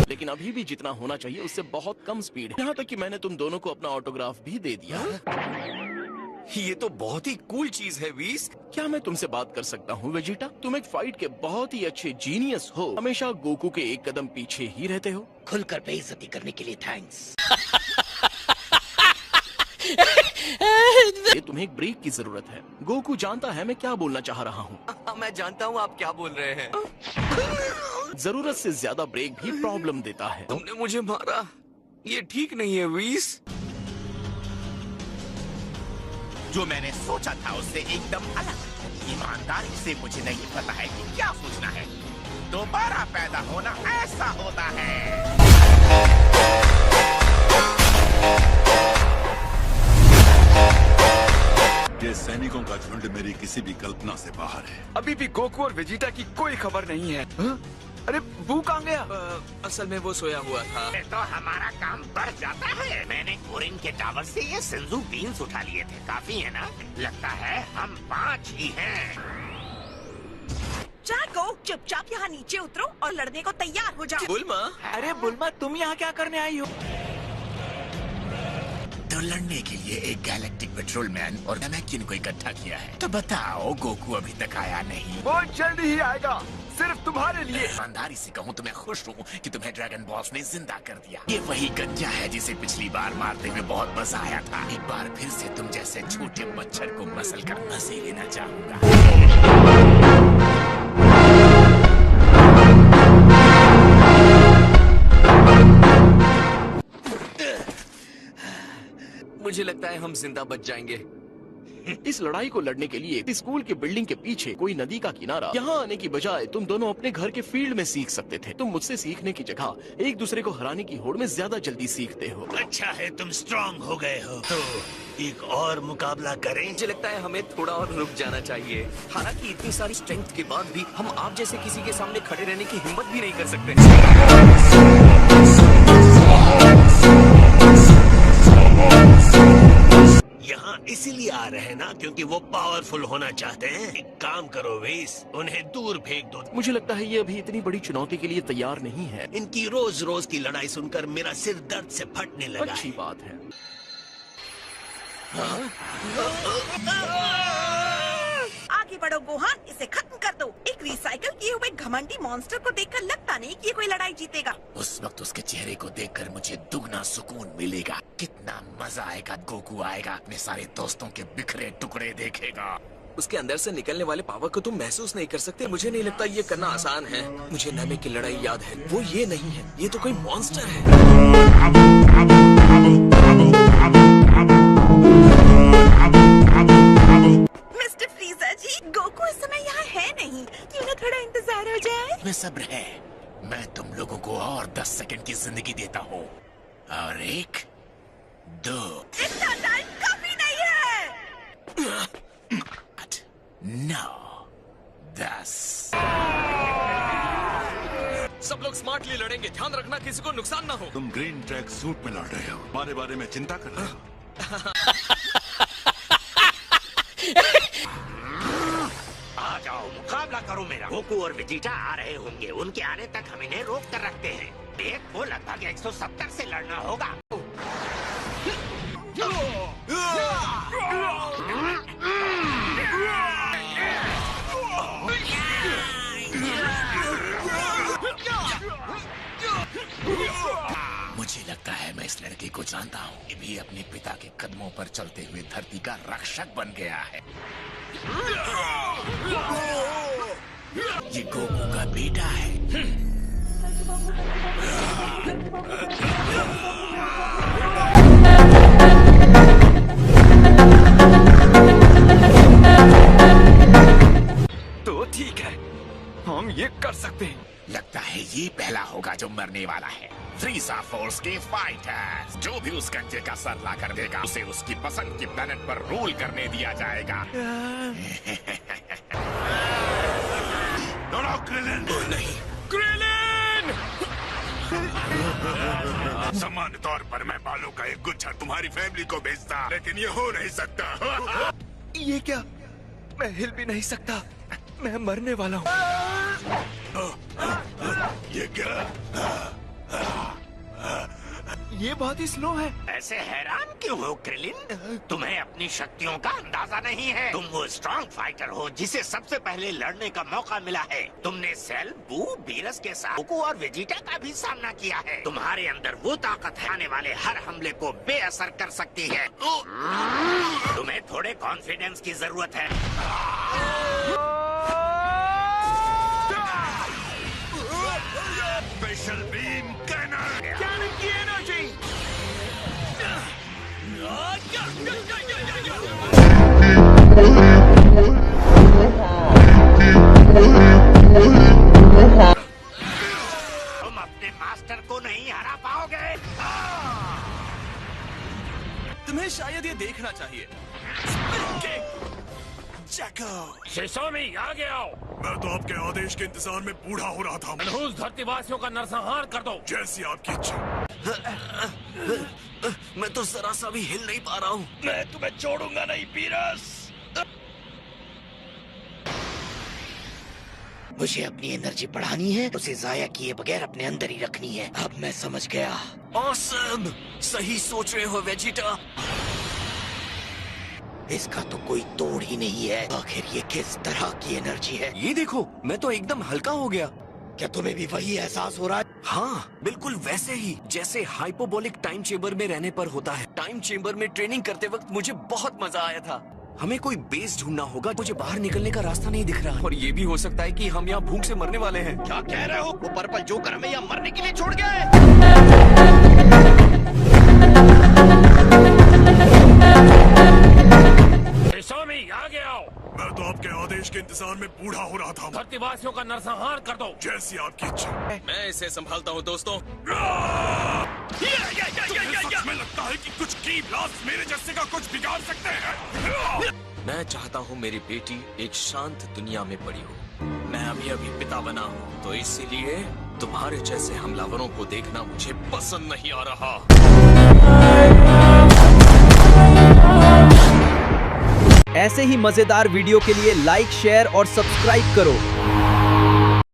लेकिन अभी भी जितना होना चाहिए उससे बहुत कम स्पीड है। यहाँ तक कि मैंने तुम दोनों को अपना ऑटोग्राफ भी दे दिया। ये तो बहुत ही कूल चीज है वीस। क्या मैं तुमसे बात कर सकता हूँ वेजिटा? तुम एक फाइट के बहुत ही अच्छे जीनियस हो, हमेशा गोकू के एक कदम पीछे ही रहते हो। खुलकर बेइज्जती करने के लिए थैंक्स। ये तुम्हें एक ब्रेक की जरूरत है। गोकू जानता है मैं क्या बोलना चाह रहा हूँ। मैं जानता हूँ आप क्या बोल रहे हैं। जरूरत से ज्यादा ब्रेक भी प्रॉब्लम देता है। तुमने मुझे मारा, ये ठीक नहीं है वीस। जो मैंने सोचा था उससे एकदम अलग। ईमानदारी से मुझे नहीं पता है कि क्या सोचना है। दोबारा पैदा होना ऐसा होता है। ये सैनिकों का झुंड मेरी किसी भी कल्पना से बाहर है। अभी भी गोकू और वेजिटा की कोई खबर नहीं है। अरे बू कहाँ गया? असल में वो सोया हुआ था। तो हमारा काम बढ़ जाता है। मैंने ओरिन के टावर से ये सिंजू बीन्स उठा लिए थे। काफी है ना? लगता है हम 5 ही हैं। जागो, चुपचाप यहाँ नीचे उतरो और लड़ने को तैयार हो जाओ। बुल्मा, अरे बुल्मा तुम यहाँ क्या करने आई हो? तो लड़ने के लिए एक गैलेक्टिक पेट्रोलमैन और नमैकिन को इकट्ठा किया है। तो बताओ गोकू अभी तक आया नहीं। वो जल्दी ही आएगा, सिर्फ तुम्हारे लिए। ईमानदारी से कहूँ तो मैं खुश हूँ कि तुम्हें ड्रैगन बॉस ने जिंदा कर दिया। ये वही गंजा है जिसे पिछली बार मारते हुए बहुत मजा आया था। एक बार फिर से तुम जैसे छोटे मच्छर को मसल कर मजे लेना चाहूंगा। मुझे लगता है हम जिंदा बच जाएंगे। इस लड़ाई को लड़ने के लिए स्कूल के बिल्डिंग के पीछे कोई नदी का किनारा, यहाँ आने की बजाय तुम दोनों अपने घर के फील्ड में सीख सकते थे। तुम मुझसे सीखने की जगह एक दूसरे को हराने की होड़ में ज्यादा जल्दी सीखते हो। अच्छा है तुम स्ट्रांग हो गए हो, तो एक और मुकाबला करें? मुझे लगता है हमें थोड़ा और रुक जाना चाहिए। हालांकि इतनी सारी स्ट्रेंथ के बाद भी हम आप जैसे किसी के सामने खड़े रहने की हिम्मत भी नहीं कर सकते। यहाँ इसीलिए आ रहे हैं ना क्योंकि वो पावरफुल होना चाहते हैं। एक काम करो वेस, उन्हें दूर फेंक दो। मुझे लगता है ये अभी इतनी बड़ी चुनौती के लिए तैयार नहीं है। इनकी रोज रोज की लड़ाई सुनकर मेरा सिर दर्द से फटने लगा अच्छी है। बात है। आगे बढ़ो गोहान, इसे खत्म कर दो। एक रिसाइकल किए हुए घमंडी मॉन्स्टर को देखकर लगता नहीं कि ये कोई लड़ाई जीतेगा। उस वक्त उसके चेहरे को देखकर मुझे दुगना सुकून मिलेगा। कितना मजा आएगा। गोकू आएगा, अपने सारे दोस्तों के बिखरे टुकड़े देखेगा। उसके अंदर से निकलने वाले पावर को तुम महसूस नहीं कर सकते। मुझे नहीं लगता ये करना आसान है। मुझे नामे की लड़ाई याद है, वो ये नहीं है, ये तो कोई मॉन्स्टर है। मिस्टर फ्रीजर जी, गोकू इस समय यहाँ है नहीं। क्यों ना थोड़ा इंतजार हो जाए? में सब्र है। मैं तुम लोगों को और 10 सेकंड की जिंदगी देता हूँ। और 1, 2, इतना टाइम काफी नहीं है। 8, 9, 10। सब लोग स्मार्टली लड़ेंगे। ध्यान रखना किसी को नुकसान ना हो। तुम ग्रीन ट्रैक सूट में लड़ रहे हो, हमारे बारे में चिंता कर रहे हो। आ जाओ, मुकाबला करो मेरा। गोकू और वेजिटा आ रहे होंगे। उनके आने तक हम इन्हें रोक कर रखते हैं। एक को लगभग 170 से लड़ना होगा। मुझे लगता है मैं इस लड़के को जानता हूँ। ये भी अपने पिता के कदमों पर चलते हुए धरती का रक्षक बन गया है। ये गोकू का बेटा है। तो ठीक है, हम ये कर सकते हैं। लगता है ये पहला होगा जो मरने वाला है। फ्रीजा फोर्स के फाइटर्स, जो भी उस गंजे का सर ला कर देगा उसे उसकी पसंद की प्लेनेट पर रूल करने दिया जाएगा। दौड़ाओ क्रिलिन। नहीं, क्रिलिन! सामान्य तौर पर मैं बालों का एक गुच्छा तुम्हारी फैमिली को भेजता, लेकिन ये हो नहीं सकता। ये क्या? मैं हिल भी नहीं सकता। मैं मरने वाला हूँ। ये क्या? ये बहुत ही स्लो है। ऐसे हैरान क्यों हो क्रिलिन? तुम्हें अपनी शक्तियों का अंदाजा नहीं है। तुम वो स्ट्रॉन्ग फाइटर हो जिसे सबसे पहले लड़ने का मौका मिला है। तुमने सेल, बू, बीरस के साथ गोकू और वेजिटा का भी सामना किया है। तुम्हारे अंदर वो ताकत है आने वाले हर हमले को बेअसर कर सकती है। तुम्हें थोड़े कॉन्फिडेंस की जरूरत है। Special beam cannon. कैनन की एनर्जी। तुम अपने मास्टर को नहीं हरा पाओगे। तुम्हें शायद ये देखना चाहिए। शिशोमी आगे आओ। मैं तो आपके आदेश के इंतजार में बूढ़ा हो रहा था। मनहूस धरतीवासियों का नरसंहार कर दो। जैसी आपकी इच्छा। मैं तो जरा सा भी हिल नहीं पा रहा हूँ। मैं तुम्हें छोड़ूंगा नहीं बीरस। मुझे अपनी एनर्जी बढ़ानी है, उसे जाया किए बगैर अपने अंदर ही रखनी है। अब मैं समझ गया। ऑसम! सही सोच रहे हो वेजिटा। इसका तो कोई तोड़ ही नहीं है। आखिर ये किस तरह की एनर्जी है? ये देखो, मैं तो एकदम हल्का हो गया। क्या तुम्हें भी वही एहसास हो रहा है? हाँ, बिल्कुल वैसे ही जैसे हाइपोबोलिक टाइम चेम्बर में रहने पर होता है। टाइम चेम्बर में ट्रेनिंग करते वक्त मुझे बहुत मजा आया था। हमें कोई बेस ढूंढना होगा। मुझे बाहर निकलने का रास्ता नहीं दिख रहा। और ये भी हो सकता है कि हम यहाँ भूख से मरने वाले हैं। क्या कह रहे हो? वो पर्पल जोकर हमें यहाँ मरने के लिए छोड़ गया है। शिशोमी आगे आओ। मैं तो आपके आदेश के इंतजार में बूढ़ा हो रहा था। धरतीवासियों का नरसंहार कर दो। जैसी आपकी इच्छा। मैं इसे संभालता हूँ दोस्तों। सच में लगता है कि कुछ की ब्लास्ट मेरे जैसे का कुछ बिगाड़ सकते हैं। मैं चाहता हूँ मेरी बेटी एक शांत दुनिया में बड़ी हो। मैं अभी पिता बना हूँ, तो इसीलिए तुम्हारे जैसे हमलावरों को देखना मुझे पसंद नहीं आ रहा। ऐसे ही मजेदार वीडियो के लिए लाइक, शेयर और सब्सक्राइब करो।